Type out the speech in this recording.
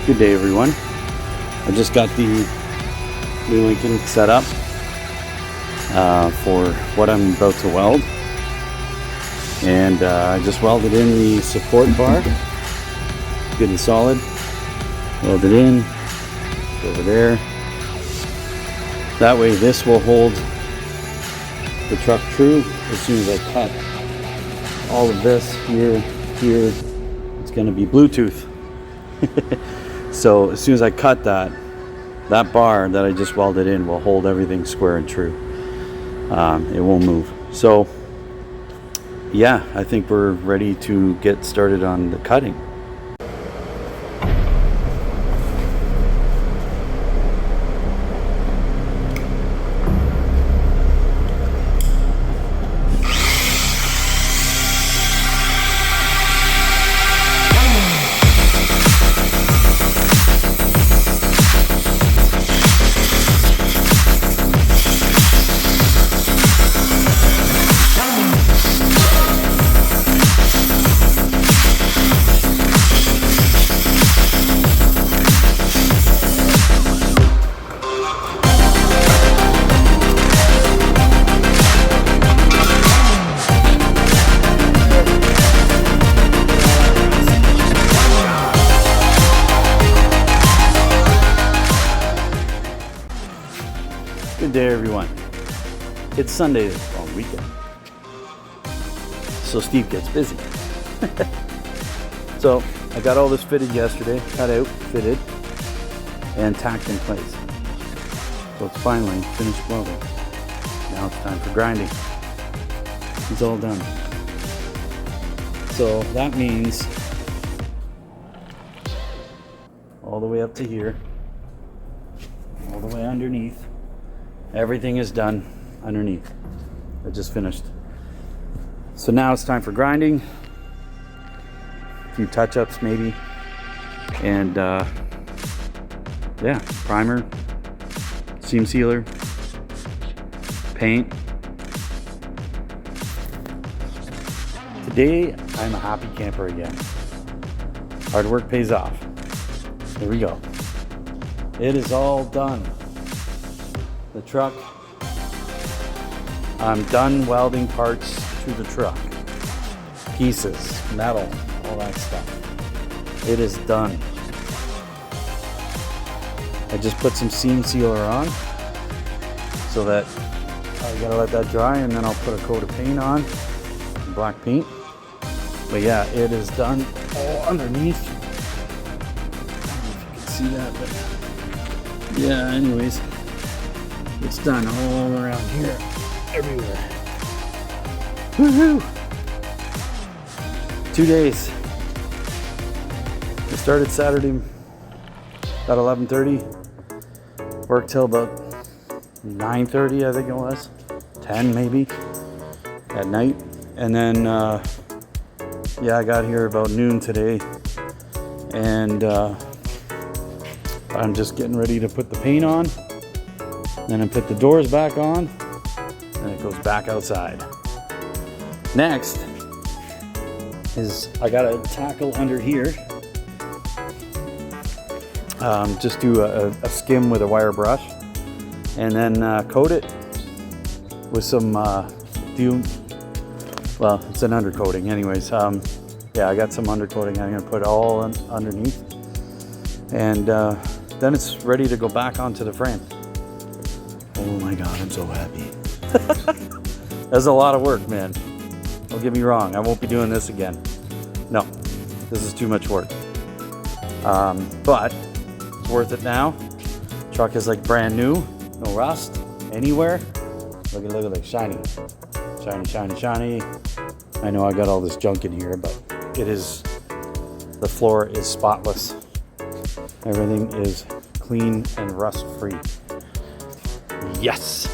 Good day, everyone. I just got the new Lincoln set up for what I'm about to weld, and I just welded in the support bar, good and solid. Welded in over there. That way, this will hold the truck true. As soon as I cut all of this here, it's going to be Bluetooth. So as soon as I cut that bar that I just welded in will hold everything square and true. It won't move. So yeah, I think we're ready to get started on the cutting. Good day, everyone. It's Sunday, this long weekend, so Steve gets busy. So I got all this fitted yesterday, cut out, fitted, and tacked in place. So it's finally finished welding. Now it's time for grinding. It's all done. So that means all the way up to here, all the way underneath. Everything is done underneath. I just finished. So now it's time for grinding. A few touch-ups maybe. And yeah, primer, seam sealer, paint. Today, I'm a happy camper again. Hard work pays off. Here we go. It is all done. The truck, I'm done welding parts to the truck. Pieces, metal, all that stuff. It is done. I just put some seam sealer on so that I gotta let that dry, and then I'll put a coat of paint on, black paint. But yeah, it is done all underneath. I don't know if you can see that, but yeah, anyways. It's done all around here, everywhere. Woohoo! 2 days. I started Saturday about 11:30. Worked till about 9:30, I think it was. 10 maybe, at night. And then, yeah, I got here about noon today. And I'm just getting ready to put the paint on. Then I put the doors back on, and it goes back outside. Next is I gotta tackle under here. Just do a skim with a wire brush, and then coat it with some well, it's an undercoating anyways. Yeah, I got some undercoating I'm gonna put all underneath, and then it's ready to go back onto the frame. Oh my God, I'm so happy. That's a lot of work, man. Don't get me wrong, I won't be doing this again. No, this is too much work. But it's worth it now. Truck is like brand new, no rust anywhere. Look at it, shiny. Shiny, shiny, shiny. I know I got all this junk in here, but it is, the floor is spotless. Everything is clean and rust free. Yes!